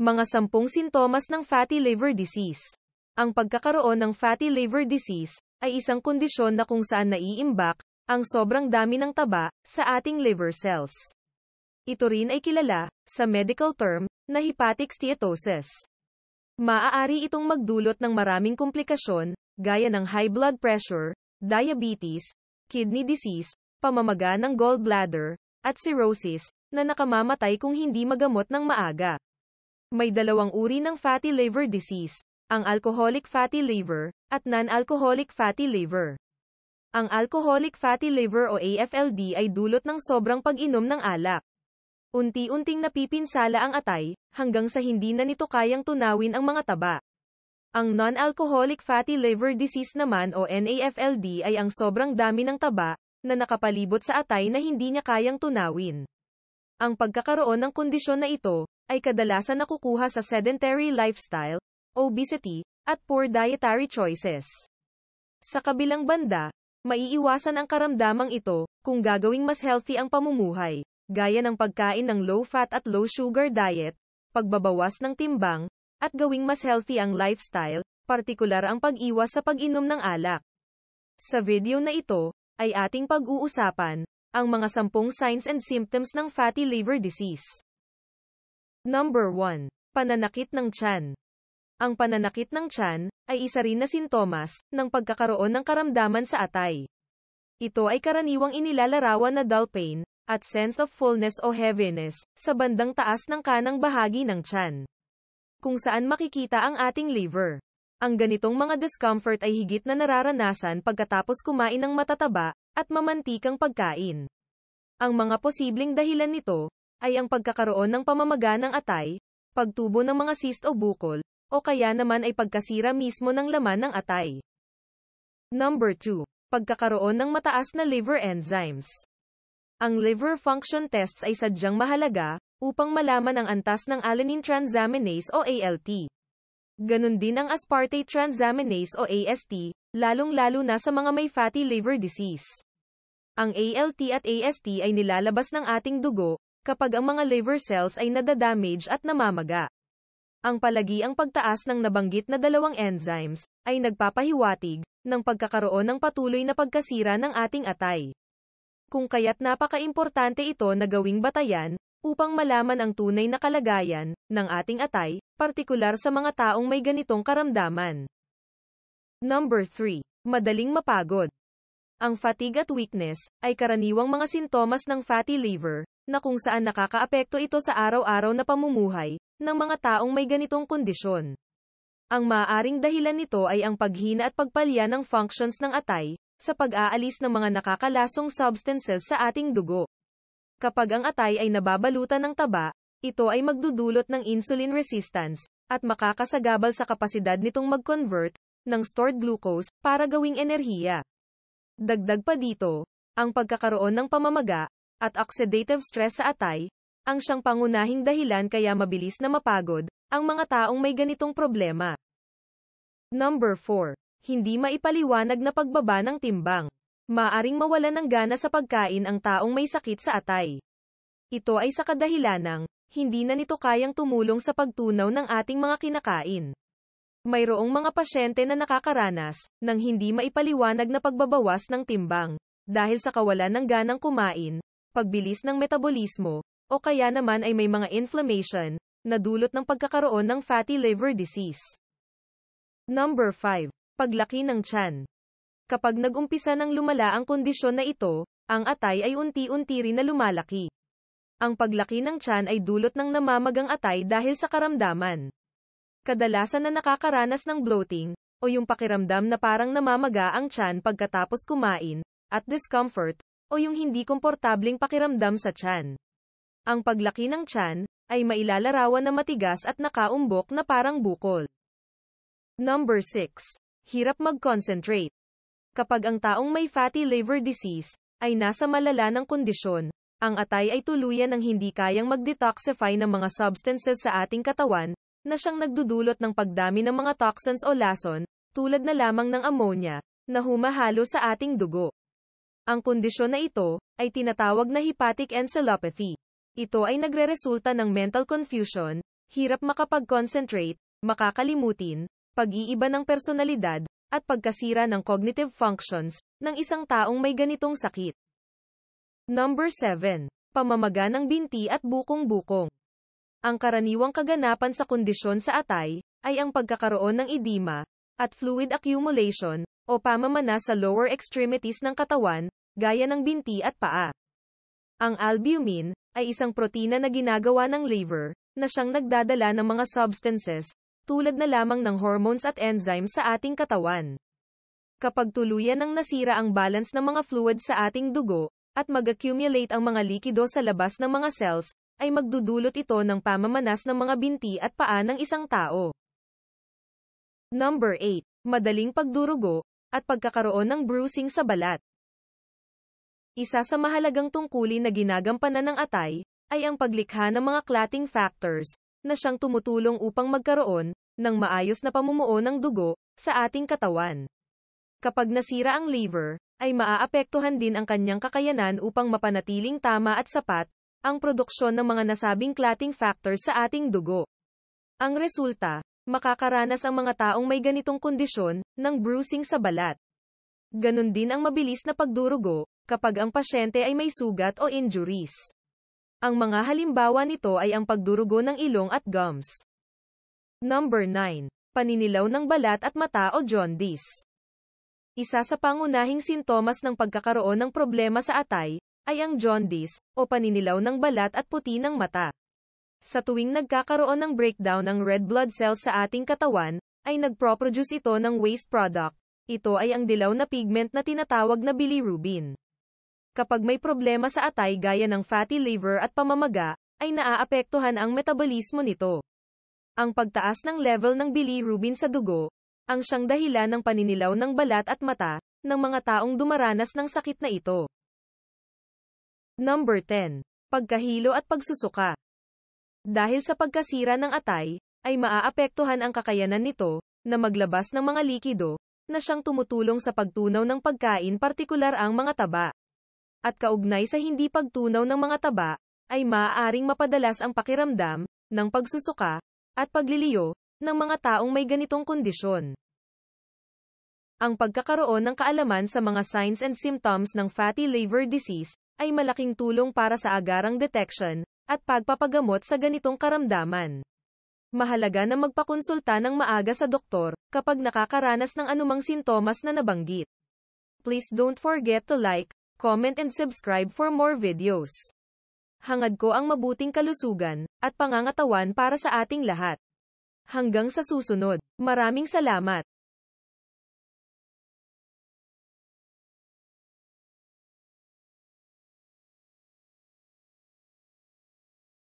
Mga 10 sintomas ng fatty liver disease. Ang pagkakaroon ng fatty liver disease ay isang kondisyon na kung saan naiimbak ang sobrang dami ng taba sa ating liver cells. Ito rin ay kilala sa medical term na hepatic steatosis. Maaari itong magdulot ng maraming komplikasyon gaya ng high blood pressure, diabetes, kidney disease, pamamaga ng gallbladder, at cirrhosis na nakamamatay kung hindi magamot ng maaga. May dalawang uri ng fatty liver disease, ang alcoholic fatty liver, at non-alcoholic fatty liver. Ang alcoholic fatty liver o AFLD ay dulot ng sobrang pag-inom ng alak. Unti-unting napipinsala ang atay, hanggang sa hindi na nito kayang tunawin ang mga taba. Ang non-alcoholic fatty liver disease naman o NAFLD ay ang sobrang dami ng taba, na nakapalibot sa atay na hindi niya kayang tunawin. Ang pagkakaroon ng kondisyon na ito, ay kadalasan nakukuha sa sedentary lifestyle, obesity, at poor dietary choices. Sa kabilang banda, maiiwasan ang karamdamang ito, kung gagawing mas healthy ang pamumuhay, gaya ng pagkain ng low-fat at low-sugar diet, pagbabawas ng timbang, at gawing mas healthy ang lifestyle, partikular ang pag-iwas sa pag-inom ng alak. Sa video na ito, ay ating pag-uusapan, ang mga 10 signs and symptoms ng fatty liver disease. Number 1. Pananakit ng tiyan. Ang pananakit ng tiyan, ay isa rin na sintomas, ng pagkakaroon ng karamdaman sa atay. Ito ay karaniwang inilalarawan na dull pain, at sense of fullness o heaviness, sa bandang taas ng kanang bahagi ng tiyan. Kung saan makikita ang ating liver. Ang ganitong mga discomfort ay higit na nararanasan pagkatapos kumain ng matataba, at mamantikang pagkain. Ang mga posibleng dahilan nito, ay ang pagkakaroon ng pamamaga ng atay, pagtubo ng mga cyst o bukol, o kaya naman ay pagkasira mismo ng laman ng atay. Number 2. Pagkakaroon ng mataas na liver enzymes. Ang liver function tests ay sadyang mahalaga, upang malaman ang antas ng alanine transaminase o ALT. Ganon din ang aspartate transaminase o AST, lalong-lalo na sa mga may fatty liver disease. Ang ALT at AST ay nilalabas ng ating dugo, kapag ang mga liver cells ay nadadamage at namamaga. Ang palagiang pagtaas ng nabanggit na dalawang enzymes, ay nagpapahiwatig, ng pagkakaroon ng patuloy na pagkasira ng ating atay. Kung kaya't napaka-importante ito na gawing batayan, upang malaman ang tunay na kalagayan, ng ating atay, partikular sa mga taong may ganitong karamdaman. Number 3. Madaling mapagod. Ang fatigue at weakness, ay karaniwang mga sintomas ng fatty liver, na kung saan nakakaapekto ito sa araw-araw na pamumuhay, ng mga taong may ganitong kondisyon. Ang maaaring dahilan nito ay ang paghina at pagpalya ng functions ng atay, sa pag-aalis ng mga nakakalasong substances sa ating dugo. Kapag ang atay ay nababalutan ng taba, ito ay magdudulot ng insulin resistance, at makakasagabal sa kapasidad nitong mag-convert, ng stored glucose, para gawing enerhiya. Dagdag pa dito, ang pagkakaroon ng pamamaga, at oxidative stress sa atay, ang siyang pangunahing dahilan kaya mabilis na mapagod, ang mga taong may ganitong problema. Number 4. Hindi maipaliwanag na pagbaba ng timbang. Maaring mawalan ng gana sa pagkain ang taong may sakit sa atay. Ito ay sa kadahilanang, hindi na nito kayang tumulong sa pagtunaw ng ating mga kinakain. Mayroong mga pasyente na nakakaranas, ng hindi maipaliwanag na pagbabawas ng timbang, dahil sa kawalan ng ganang kumain, pagbilis ng metabolismo, o kaya naman ay may mga inflammation, na dulot ng pagkakaroon ng fatty liver disease. Number 5. Paglaki ng tiyan. Kapag nag-umpisa ng lumala ang kondisyon na ito, ang atay ay unti-unti rin na lumalaki. Ang paglaki ng tiyan ay dulot ng namamagang atay dahil sa karamdaman. Kadalasan na nakakaranas ng bloating, o yung pakiramdam na parang namamaga ang tiyan pagkatapos kumain, at discomfort, o yung hindi komportableng pakiramdam sa tiyan. Ang paglaki ng tiyan, ay mailalarawan na matigas at nakaumbok na parang bukol. Number 6. Hirap mag-concentrate. Kapag ang taong may fatty liver disease, ay nasa malala ng kondisyon, ang atay ay tuluyan ng hindi kayang mag-detoxify ng mga substances sa ating katawan, na siyang nagdudulot ng pagdami ng mga toxins o lason, tulad na lamang ng ammonia, na humahalo sa ating dugo. Ang kondisyon na ito, ay tinatawag na hepatic encephalopathy. Ito ay nagreresulta ng mental confusion, hirap makapag-concentrate, makakalimutin, pag-iiba ng personalidad, at pagkasira ng cognitive functions ng isang taong may ganitong sakit. Number 7. Pamamaga ng binti at bukong-bukong. Ang karaniwang kaganapan sa kondisyon sa atay ay ang pagkakaroon ng edema at fluid accumulation o pamamana sa lower extremities ng katawan, gaya ng binti at paa. Ang albumin ay isang protina na ginagawa ng liver na siyang nagdadala ng mga substances tulad na lamang ng hormones at enzymes sa ating katawan. Kapag tuluyan ng nasira ang balance ng mga fluid sa ating dugo, at mag-accumulate ang mga likido sa labas ng mga cells, ay magdudulot ito ng pamamanas ng mga binti at paa ng isang tao. Number 8. Madaling pagdurugo, at pagkakaroon ng bruising sa balat. Isa sa mahalagang tungkulin na ginagampanan ng atay, ay ang paglikha ng mga clotting factors, na siyang tumutulong upang magkaroon ng maayos na pamumuo ng dugo sa ating katawan. Kapag nasira ang liver, ay maaapektuhan din ang kanyang kakayanan upang mapanatiling tama at sapat ang produksyon ng mga nasabing clotting factors sa ating dugo. Ang resulta, makakaranas ang mga taong may ganitong kondisyon ng bruising sa balat. Ganon din ang mabilis na pagdurugo kapag ang pasyente ay may sugat o injuries. Ang mga halimbawa nito ay ang pagdurugo ng ilong at gums. Number 9. Paninilaw ng balat at mata o jaundice. Isa sa pangunahing sintomas ng pagkakaroon ng problema sa atay ay ang jaundice o paninilaw ng balat at puti ng mata. Sa tuwing nagkakaroon ng breakdown ng red blood cells sa ating katawan, ay nagproproduce ito ng waste product. Ito ay ang dilaw na pigment na tinatawag na bilirubin. Kapag may problema sa atay gaya ng fatty liver at pamamaga, ay naaapektuhan ang metabolismo nito. Ang pagtaas ng level ng bilirubin sa dugo, ang siyang dahilan ng paninilaw ng balat at mata, ng mga taong dumaranas ng sakit na ito. Number 10. Pagkahilo at pagsusuka. Dahil sa pagkasira ng atay, ay maaapektuhan ang kakayanan nito, na maglabas ng mga likido, na siyang tumutulong sa pagtunaw ng pagkain, partikular ang mga taba. At kaugnay sa hindi pagtunaw ng mga taba, ay maaaring mapadalas ang pakiramdam ng pagsusuka at pagliliyo ng mga taong may ganitong kondisyon. Ang pagkakaroon ng kaalaman sa mga signs and symptoms ng fatty liver disease ay malaking tulong para sa agarang detection at pagpapagamot sa ganitong karamdaman. Mahalaga na magpakonsulta ng maaga sa doktor kapag nakakaranas ng anumang sintomas na nabanggit. Please don't forget to like, comment and subscribe for more videos. Hangad ko ang mabuting kalusugan at pangangatawan para sa ating lahat. Hanggang sa susunod. Maraming salamat.